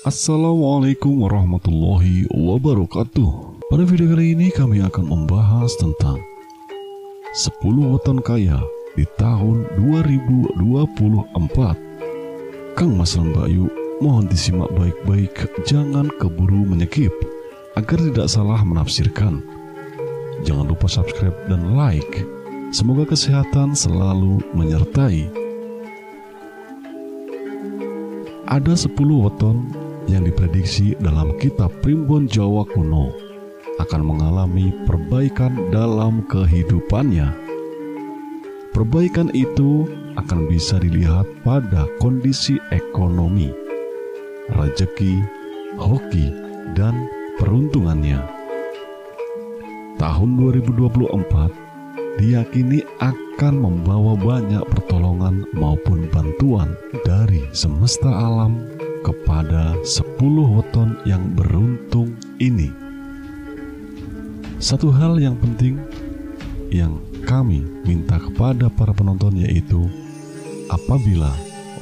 Assalamualaikum warahmatullahi wabarakatuh. Pada video kali ini kami akan membahas tentang 10 weton kaya di tahun 2024. Kang Mas lan Mbak Yu, mohon disimak baik-baik, jangan keburu menyekip agar tidak salah menafsirkan. Jangan lupa subscribe dan like. Semoga kesehatan selalu menyertai. Ada 10 weton yang diprediksi dalam kitab Primbon Jawa kuno akan mengalami perbaikan dalam kehidupannya. Perbaikan itu akan bisa dilihat pada kondisi ekonomi, rezeki, hoki, dan peruntungannya. Tahun 2024 diyakini akan membawa banyak pertolongan maupun bantuan dari semesta alam kepada 10 weton yang beruntung ini. Satu hal yang penting yang kami minta kepada para penonton, yaitu apabila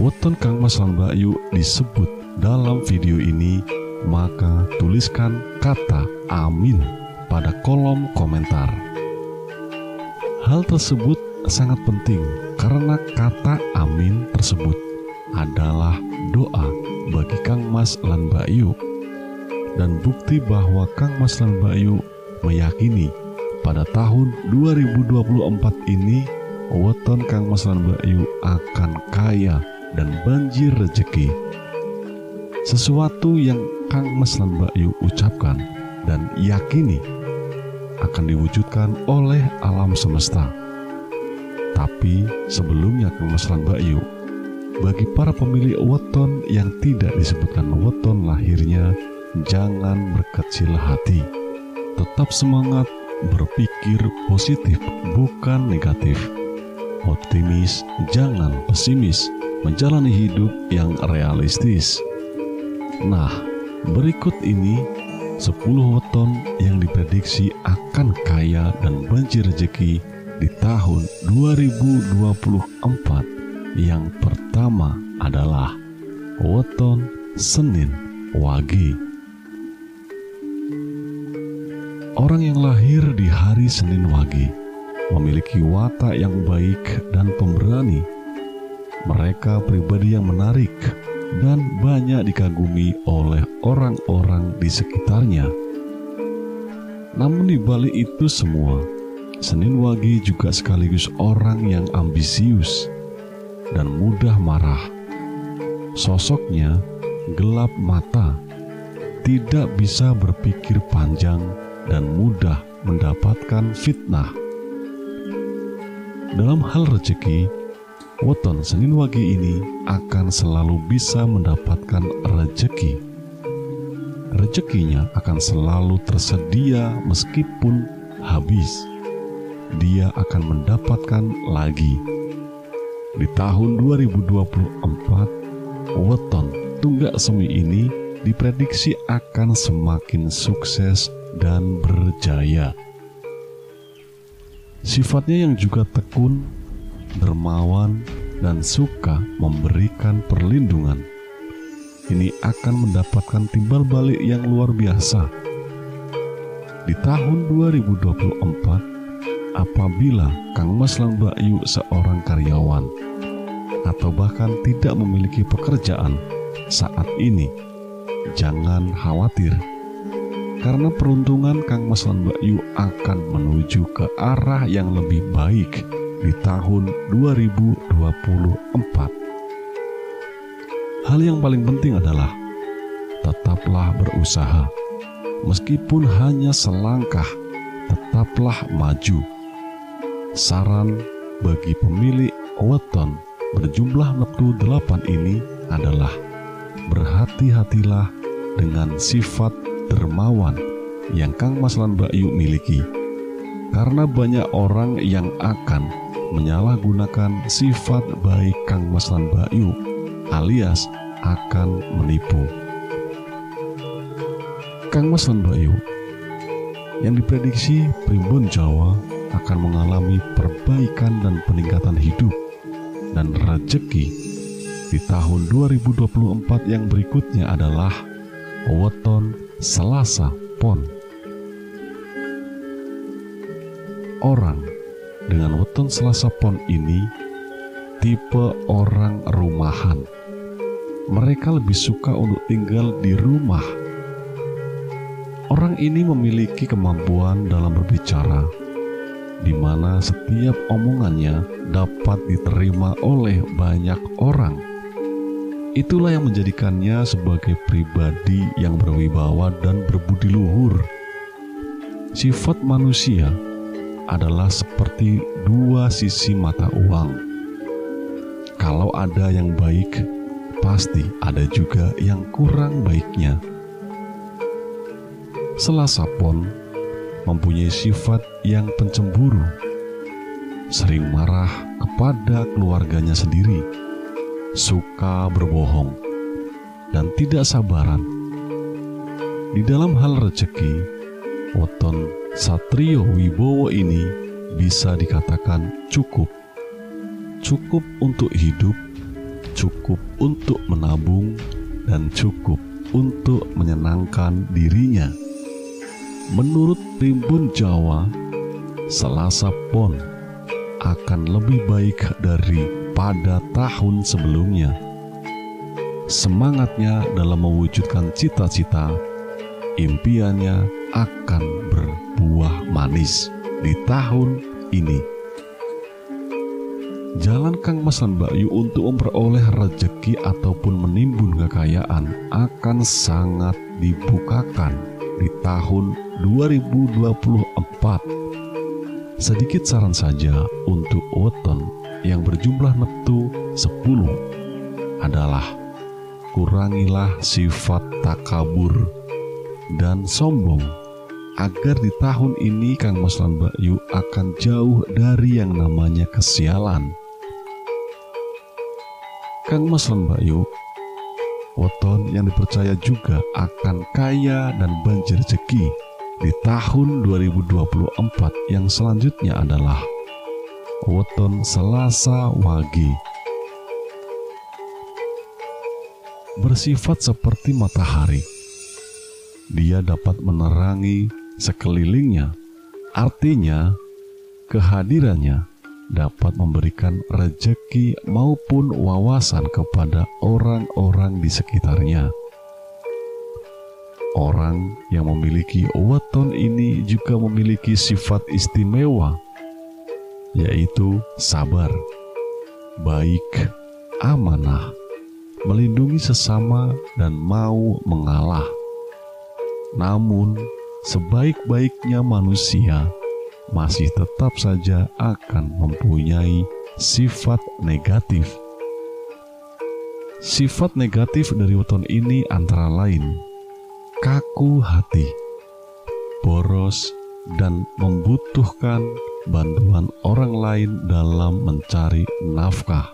weton Kang Mas lan Mbak Yu disebut dalam video ini, maka tuliskan kata amin pada kolom komentar. Hal tersebut sangat penting karena kata amin tersebut adalah doa bagi Kang Mas lan Mbak Yu, dan bukti bahwa Kang Mas lan Mbak Yu meyakini pada tahun 2024 ini weton Kang Mas lan Mbak Yu akan kaya dan banjir rezeki. Sesuatu yang Kang Mas lan Mbak Yu ucapkan dan yakini akan diwujudkan oleh alam semesta. Tapi sebelumnya Kang Mas lan Mbak Yu, bagi para pemilik weton yang tidak disebutkan weton lahirnya, jangan berkecil hati. Tetap semangat, berpikir positif, bukan negatif. Optimis, jangan pesimis. Menjalani hidup yang realistis. Nah, berikut ini 10 weton yang diprediksi akan kaya dan banjir rezeki di tahun 2024. Yang pertama adalah weton Senin Wage. Orang yang lahir di hari Senin Wage memiliki watak yang baik dan pemberani. Mereka pribadi yang menarik dan banyak dikagumi oleh orang-orang di sekitarnya. Namun di balik itu semua, Senin Wage juga sekaligus orang yang ambisius dan mudah marah. Sosoknya gelap mata, tidak bisa berpikir panjang, dan mudah mendapatkan fitnah. Dalam hal rezeki, weton Senin Wage ini akan selalu bisa mendapatkan rezeki. Rezekinya akan selalu tersedia meskipun habis. Dia akan mendapatkan lagi. Di tahun 2024, weton Tunggak Semi ini diprediksi akan semakin sukses dan berjaya. Sifatnya yang juga tekun, dermawan, dan suka memberikan perlindungan, ini akan mendapatkan timbal balik yang luar biasa. Di tahun 2024, apabila Kang Mas lan Mbak Yu seorang karyawan atau bahkan tidak memiliki pekerjaan saat ini, jangan khawatir, karena peruntungan Kang Mas lan Mbak Yu akan menuju ke arah yang lebih baik di tahun 2024. Hal yang paling penting adalah tetaplah berusaha, meskipun hanya selangkah, tetaplah maju. Saran bagi pemilik weton berjumlah neptu 8 ini adalah berhati-hatilah dengan sifat dermawan yang Kang Mas lan Mbak Yu miliki, karena banyak orang yang akan menyalahgunakan sifat baik Kang Mas lan Mbak Yu, alias akan menipu. Kang Mas lan Mbak Yu yang diprediksi Primbon Jawa akan mengalami perbaikan dan peningkatan hidup dan rezeki di tahun 2024 yang berikutnya adalah weton Selasa Pon. Orang dengan weton Selasa Pon ini tipe orang rumahan. Mereka lebih suka untuk tinggal di rumah. Orang ini memiliki kemampuan dalam berbicara, di mana setiap omongannya dapat diterima oleh banyak orang. Itulah yang menjadikannya sebagai pribadi yang berwibawa dan berbudi luhur. Sifat manusia adalah seperti dua sisi mata uang. Kalau ada yang baik, pasti ada juga yang kurang baiknya. Selasa Pon mempunyai sifat yang pencemburu, sering marah kepada keluarganya sendiri, suka berbohong, dan tidak sabaran. Di dalam hal rezeki, weton Satrio Wibowo ini bisa dikatakan cukup. Cukup untuk hidup, cukup untuk menabung, dan cukup untuk menyenangkan dirinya. Menurut Primbon Jawa, Selasa Pon akan lebih baik daripada tahun sebelumnya. Semangatnya dalam mewujudkan cita-cita, impiannya akan berbuah manis di tahun ini. Jalan Kang Mas dan Mbak Yu untuk memperoleh rezeki ataupun menimbun kekayaan akan sangat dibukakan di tahun 2024. Sedikit saran saja untuk weton yang berjumlah neptu 10 adalah kurangilah sifat takabur dan sombong, agar di tahun ini Kang Mas dan Mbak Yu akan jauh dari yang namanya kesialan. Kang Mas dan Mbak Yu, weton yang dipercaya juga akan kaya dan banjir rezeki di tahun 2024 yang selanjutnya adalah weton Selasa Wage. Bersifat seperti matahari, dia dapat menerangi sekelilingnya. Artinya, kehadirannya dapat memberikan rezeki maupun wawasan kepada orang-orang di sekitarnya. Orang yang memiliki weton ini juga memiliki sifat istimewa, yaitu sabar, baik, amanah, melindungi sesama, dan mau mengalah. Namun, sebaik-baiknya manusia masih tetap saja akan mempunyai sifat negatif. Sifat negatif dari weton ini antara lain kaku hati, boros, dan membutuhkan bantuan orang lain dalam mencari nafkah.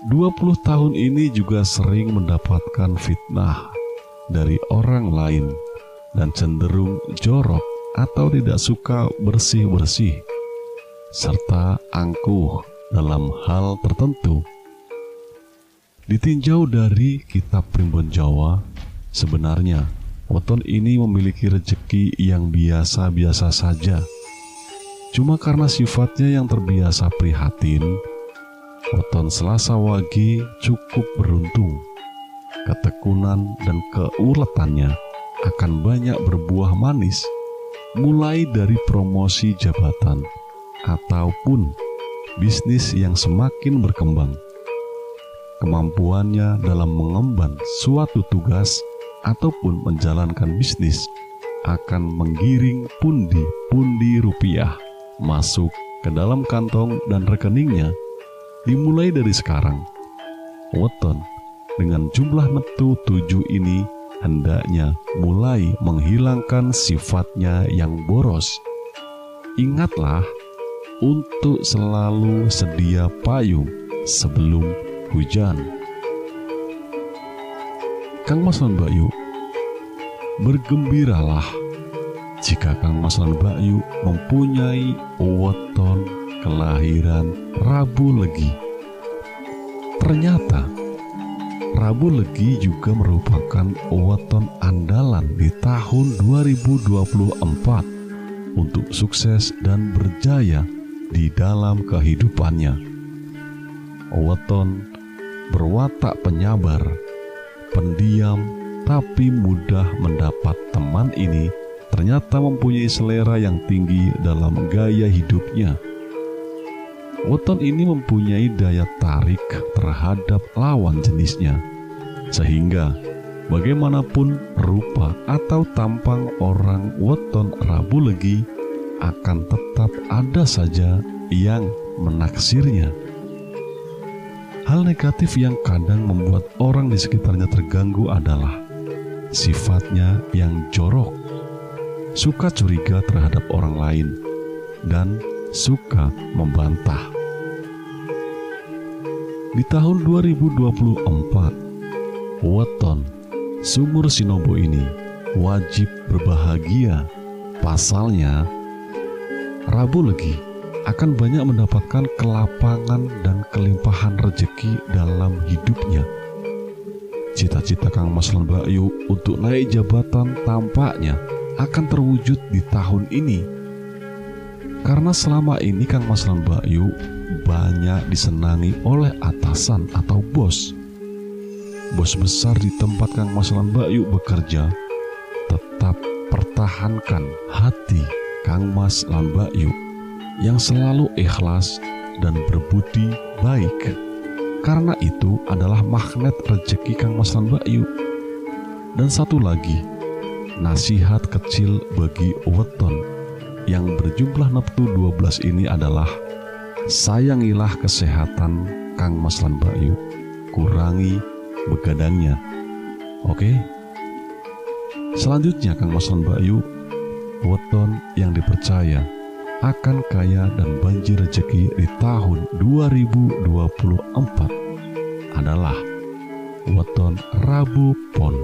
20 tahun ini juga sering mendapatkan fitnah dari orang lain dan cenderung jorok atau tidak suka bersih-bersih, serta angkuh dalam hal tertentu. Ditinjau dari kitab Primbon Jawa, sebenarnya weton ini memiliki rezeki yang biasa-biasa saja. Cuma karena sifatnya yang terbiasa prihatin, weton Selasa Wage cukup beruntung. Ketekunan dan keuletannya akan banyak berbuah manis, mulai dari promosi jabatan ataupun bisnis yang semakin berkembang. Kemampuannya dalam mengemban suatu tugas ataupun menjalankan bisnis akan menggiring pundi-pundi rupiah masuk ke dalam kantong dan rekeningnya dimulai dari sekarang. Weton dengan jumlah neptu 7 ini hendaknya mulai menghilangkan sifatnya yang boros. Ingatlah untuk selalu sedia payung sebelum hujan. Kang Mas dan Mbak Yu, bergembiralah jika Kang Mas dan Mbak Yu mempunyai weton kelahiran Rabu Legi. Ternyata Rabu Legi juga merupakan weton andalan di tahun 2024 untuk sukses dan berjaya di dalam kehidupannya. Weton berwatak penyabar, pendiam, tapi mudah mendapat teman ini ternyata mempunyai selera yang tinggi dalam gaya hidupnya. Weton ini mempunyai daya tarik terhadap lawan jenisnya, sehingga bagaimanapun rupa atau tampang orang weton Rabu Legi akan tetap ada saja yang menaksirnya. Hal negatif yang kadang membuat orang di sekitarnya terganggu adalah sifatnya yang jorok, suka curiga terhadap orang lain, dan suka membantah. Di tahun 2024, weton sumur Sinobo ini wajib berbahagia. Pasalnya, Rabu Legi akan banyak mendapatkan kelapangan dan kelimpahan rezeki dalam hidupnya. Cita-cita Kang Mas lan Mbak Yu untuk naik jabatan tampaknya akan terwujud di tahun ini. Karena selama ini Kang Mas lan Mbak Yu banyak disenangi oleh atasan atau bos. Bos besar di tempat Kang Mas lan Mbak Yu bekerja. Tetap pertahankan hati Kang Mas lan Mbak Yu yang selalu ikhlas dan berbudi baik. Karena itu adalah magnet rezeki Kang Mas lan Mbak Yu. Dan satu lagi, nasihat kecil bagi weton yang berjumlah neptu 12 ini adalah sayangilah kesehatan Kang Mas lan Mbak Yu, kurangi begadangnya. Oke. Selanjutnya Kang Mas lan Mbak Yu, weton yang dipercaya akan kaya dan banjir rezeki di tahun 2024 adalah weton Rabu Pon.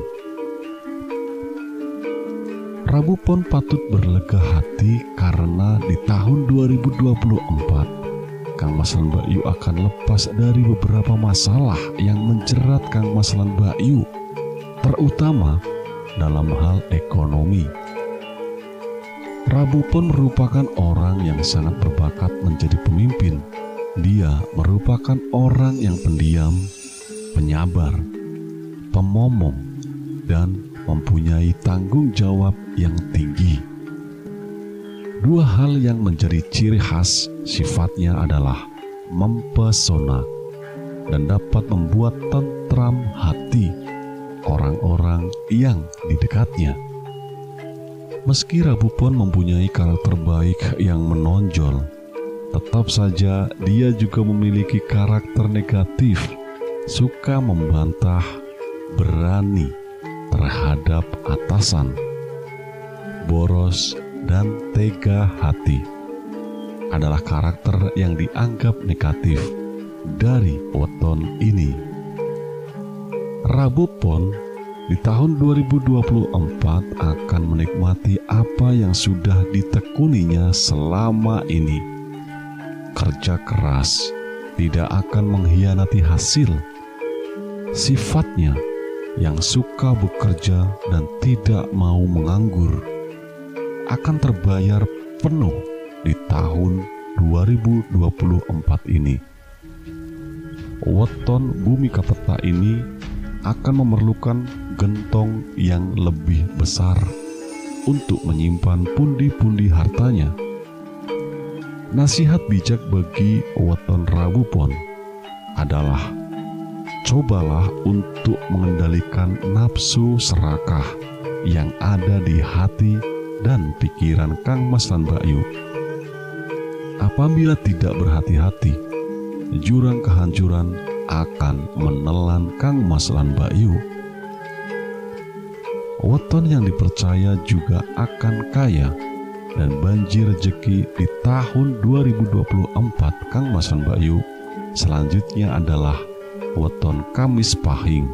Rabu Pon patut berlega hati karena di tahun 2024 Kang Mas lan Mbak Yu akan lepas dari beberapa masalah yang menjerat Kang Mas lan Mbak Yu, terutama dalam hal ekonomi. Rabu Pon merupakan orang yang sangat berbakat menjadi pemimpin. Dia merupakan orang yang pendiam, penyabar, pemomong, dan mempunyai tanggung jawab yang tinggi. Dua hal yang menjadi ciri khas sifatnya adalah mempesona dan dapat membuat tentram hati orang-orang yang di dekatnya. Meski Rabu Pon mempunyai karakter baik yang menonjol, tetap saja dia juga memiliki karakter negatif, suka membantah, berani terhadap atasan, boros, dan tega hati adalah karakter yang dianggap negatif dari weton ini. Rabu Pon di tahun 2024 akan menikmati apa yang sudah ditekuninya selama ini. Kerja keras, tidak akan mengkhianati hasil. Sifatnya yang suka bekerja dan tidak mau menganggur akan terbayar penuh di tahun 2024 ini. Weton Bumi Kapeta ini akan memerlukan gentong yang lebih besar untuk menyimpan pundi-pundi hartanya. Nasihat bijak bagi weton Rabu Pon adalah cobalah untuk mengendalikan nafsu serakah yang ada di hati dan pikiran Kang Mas lan Mbak Yu. Apabila tidak berhati-hati, jurang kehancuran akan menelan Kang Mas lan Mbak Yu. Weton yang dipercaya juga akan kaya dan banjir rezeki di tahun 2024 Kang Mas lan Mbak Yu. Selanjutnya adalah weton Kamis Pahing.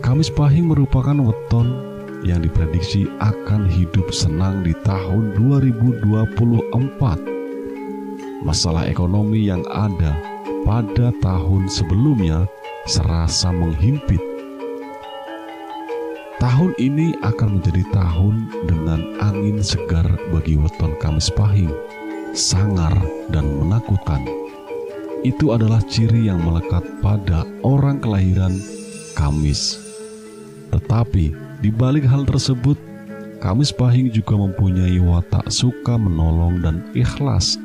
Kamis Pahing merupakan weton yang diprediksi akan hidup senang di tahun 2024. Masalah ekonomi yang ada pada tahun sebelumnya serasa menghimpit. Tahun ini akan menjadi tahun dengan angin segar bagi weton Kamis Pahing, sangar dan menakutkan. Itu adalah ciri yang melekat pada orang kelahiran Kamis. Tetapi di balik hal tersebut, Kamis Pahing juga mempunyai watak suka menolong dan ikhlas.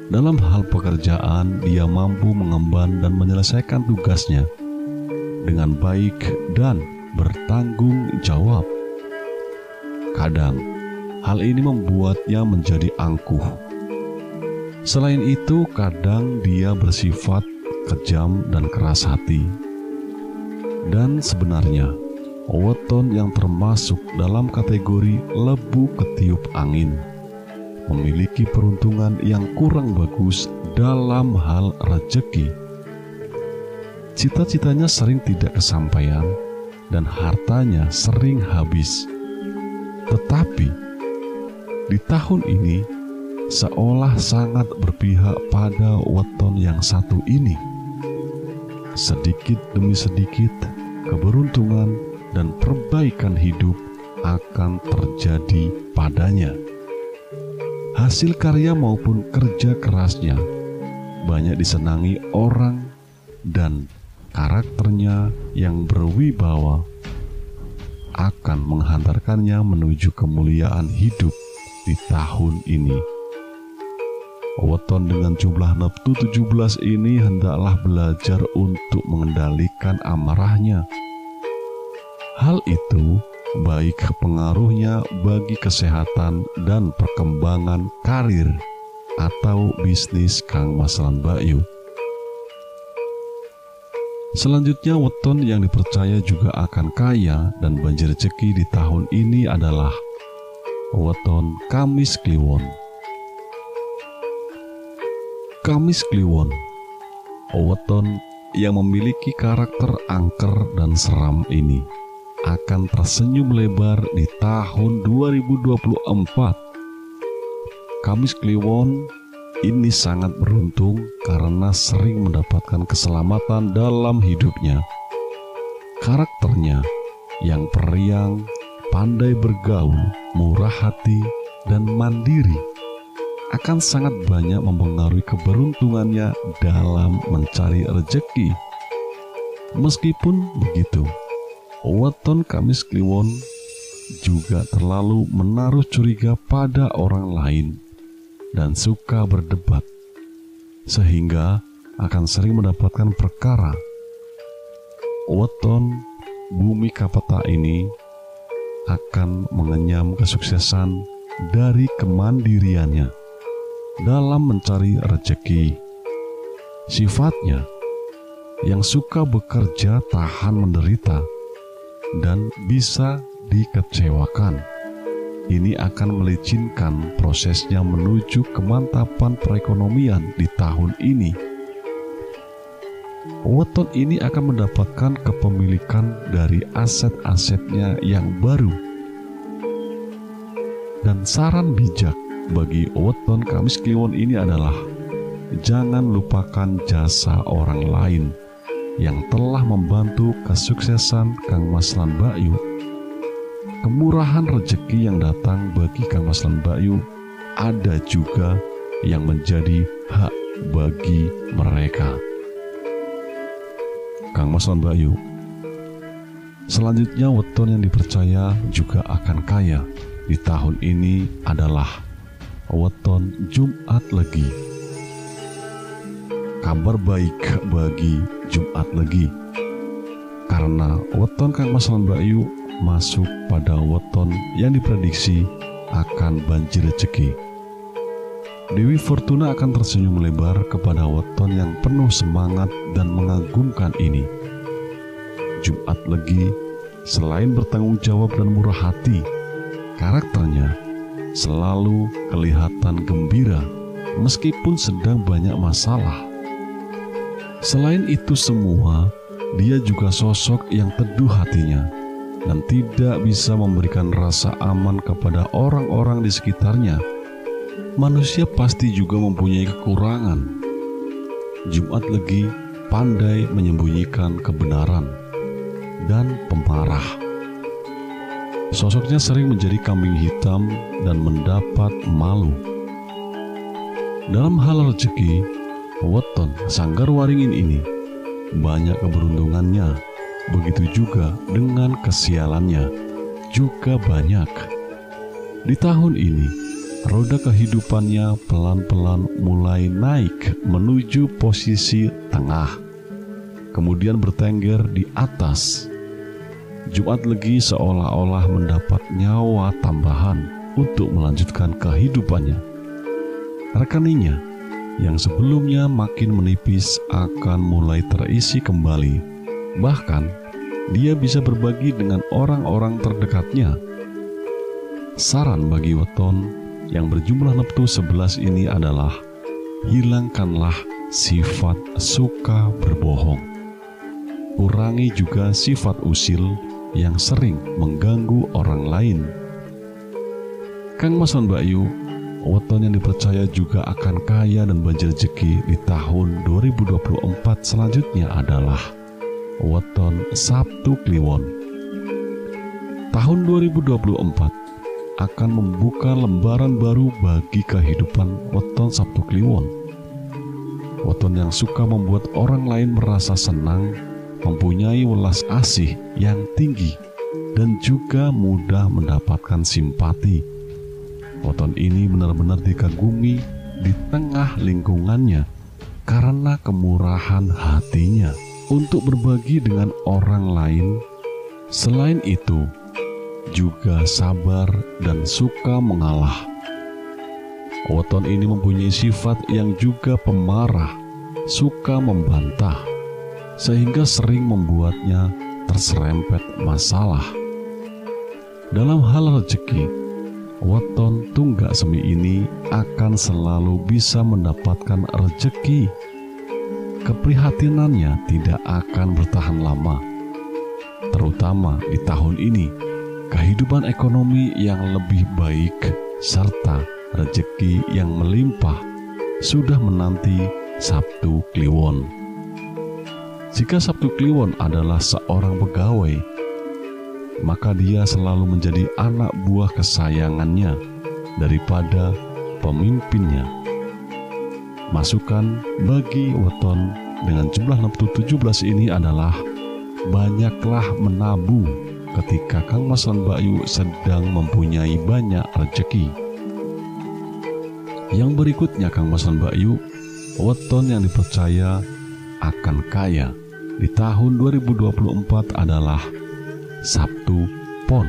Dalam hal pekerjaan, dia mampu mengemban dan menyelesaikan tugasnya dengan baik dan bertanggung jawab. Kadang, hal ini membuatnya menjadi angkuh. Selain itu, kadang dia bersifat kejam dan keras hati. Dan sebenarnya, weton yang termasuk dalam kategori lebu ketiup angin memiliki peruntungan yang kurang bagus dalam hal rezeki. Cita-citanya sering tidak kesampaian dan hartanya sering habis. Tetapi di tahun ini seolah sangat berpihak pada weton yang satu ini. Sedikit demi sedikit, keberuntungan dan perbaikan hidup akan terjadi padanya. Hasil karya maupun kerja kerasnya banyak disenangi orang, dan karakternya yang berwibawa akan menghantarkannya menuju kemuliaan hidup di tahun ini. Weton dengan jumlah neptu 17 ini hendaklah belajar untuk mengendalikan amarahnya. Hal itu baik pengaruhnya bagi kesehatan dan perkembangan karir atau bisnis Kang Mas lan Mbak Yu. Selanjutnya, weton yang dipercaya juga akan kaya dan banjir rezeki di tahun ini adalah weton Kamis Kliwon. Kamis Kliwon, weton yang memiliki karakter angker dan seram ini akan tersenyum lebar di tahun 2024. Kamis Kliwon ini sangat beruntung karena sering mendapatkan keselamatan dalam hidupnya. Karakternya yang periang, pandai bergaul, murah hati, dan mandiri akan sangat banyak mempengaruhi keberuntungannya dalam mencari rezeki. Meskipun begitu, weton Kamis Kliwon juga terlalu menaruh curiga pada orang lain dan suka berdebat, sehingga akan sering mendapatkan perkara. Weton Bumi Kapeta ini akan mengenyam kesuksesan dari kemandiriannya dalam mencari rezeki. Sifatnya yang suka bekerja tahan menderita dan bisa dikecewakan. Ini akan melicinkan prosesnya menuju kemantapan perekonomian di tahun ini. Weton ini akan mendapatkan kepemilikan dari aset-asetnya yang baru. Dan saran bijak bagi weton Kamis Kliwon ini adalah jangan lupakan jasa orang lain yang telah membantu kesuksesan Kang Mas lan Mbak Yu. Kemurahan rezeki yang datang bagi Kang Mas lan Mbak Yu ada juga yang menjadi hak bagi mereka. Kang Mas lan Mbak Yu, selanjutnya weton yang dipercaya juga akan kaya di tahun ini adalah weton Jumat Legi. Kabar baik bagi Jumat Legi, karena weton Kang Mas lan Mbak Yu masuk pada weton yang diprediksi akan banjir rezeki. Dewi Fortuna akan tersenyum lebar kepada weton yang penuh semangat dan mengagumkan ini. Jumat Legi selain bertanggung jawab dan murah hati, karakternya selalu kelihatan gembira meskipun sedang banyak masalah. Selain itu semua, dia juga sosok yang teduh hatinya dan tidak bisa memberikan rasa aman kepada orang-orang di sekitarnya. Manusia pasti juga mempunyai kekurangan. Jumat Legi pandai menyembunyikan kebenaran dan pemarah. Sosoknya sering menjadi kambing hitam dan mendapat malu. Dalam hal rezeki, weton Sanggarwaringin ini banyak keberuntungannya, begitu juga dengan kesialannya juga banyak. Di tahun ini, roda kehidupannya pelan-pelan mulai naik menuju posisi tengah, kemudian bertengger di atas. Jumat Legi seolah-olah mendapat nyawa tambahan untuk melanjutkan kehidupannya. Rekeningnya yang sebelumnya makin menipis akan mulai terisi kembali. Bahkan dia bisa berbagi dengan orang-orang terdekatnya. Saran bagi weton yang berjumlah neptu 11 ini adalah hilangkanlah sifat suka berbohong. Kurangi juga sifat usil yang sering mengganggu orang lain. Kang Mas lan Mbak Yu, weton yang dipercaya juga akan kaya dan banjir rezeki di tahun 2024 selanjutnya adalah weton Sabtu Kliwon. Tahun 2024 akan membuka lembaran baru bagi kehidupan weton Sabtu Kliwon. Weton yang suka membuat orang lain merasa senang, mempunyai welas asih yang tinggi, dan juga mudah mendapatkan simpati. Weton ini benar-benar dikagumi di tengah lingkungannya karena kemurahan hatinya untuk berbagi dengan orang lain. Selain itu, juga sabar dan suka mengalah. Weton ini mempunyai sifat yang juga pemarah, suka membantah, sehingga sering membuatnya terserempet masalah. Dalam hal rezeki, weton Tunggak Semi ini akan selalu bisa mendapatkan rezeki. Keprihatinannya tidak akan bertahan lama, terutama di tahun ini. Kehidupan ekonomi yang lebih baik serta rezeki yang melimpah sudah menanti Sabtu Kliwon. Jika Sabtu Kliwon adalah seorang pegawai, maka dia selalu menjadi anak buah kesayangannya daripada pemimpinnya. Masukan bagi weton dengan jumlah neptu 17 ini adalah banyaklah menabung ketika Kang Mas lan Mbak Yu sedang mempunyai banyak rezeki. Yang berikutnya Kang Mas lan Mbak Yu, weton yang dipercaya akan kaya di tahun 2024 adalah Sabtu Pon.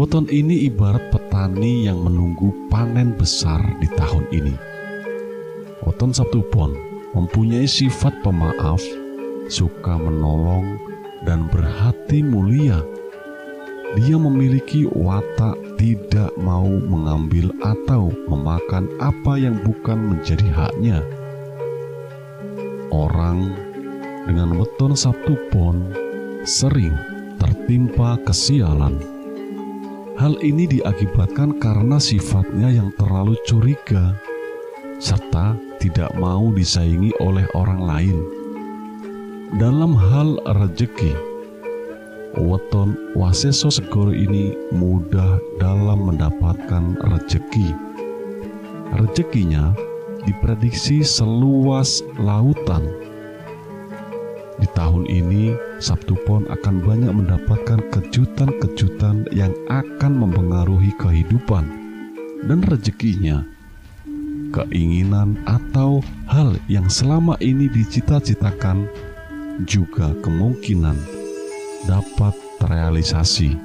Weton ini ibarat petani yang menunggu panen besar di tahun ini. Weton Sabtu Pon mempunyai sifat pemaaf, suka menolong, dan berhati mulia. Dia memiliki watak tidak mau mengambil atau memakan apa yang bukan menjadi haknya. Orang dengan weton Sabtu Pon sering tertimpa kesialan. Hal ini diakibatkan karena sifatnya yang terlalu curiga serta tidak mau disaingi oleh orang lain. Dalam hal rezeki, weton Waseso Segoro ini mudah dalam mendapatkan rezeki. Rezekinya diprediksi seluas lautan. Di tahun ini, Sabtu Pon akan banyak mendapatkan kejutan-kejutan yang akan mempengaruhi kehidupan dan rezekinya. Keinginan atau hal yang selama ini dicita-citakan juga kemungkinan dapat terrealisasi.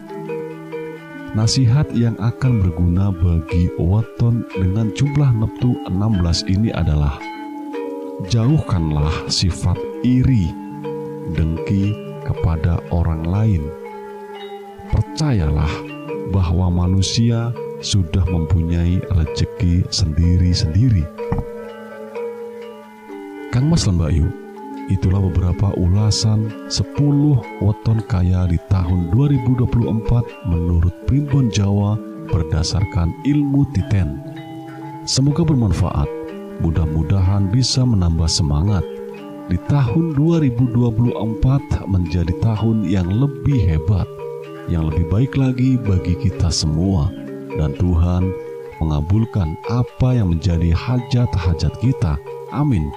Nasihat yang akan berguna bagi weton dengan jumlah neptu 16 ini adalah jauhkanlah sifat iri, dengki kepada orang lain. Percayalah bahwa manusia sudah mempunyai rezeki sendiri-sendiri. Kang Mas lan Mbak Yu, itulah beberapa ulasan 10 weton kaya di tahun 2024 menurut Primbon Jawa berdasarkan ilmu Titen. Semoga bermanfaat mudah-mudahan bisa menambah semangat di tahun 2024 menjadi tahun yang lebih hebat, yang lebih baik lagi bagi kita semua. Dan Tuhan mengabulkan apa yang menjadi hajat-hajat kita. Amin.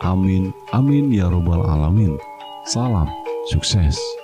Amin. Amin ya robbal alamin. Salam sukses.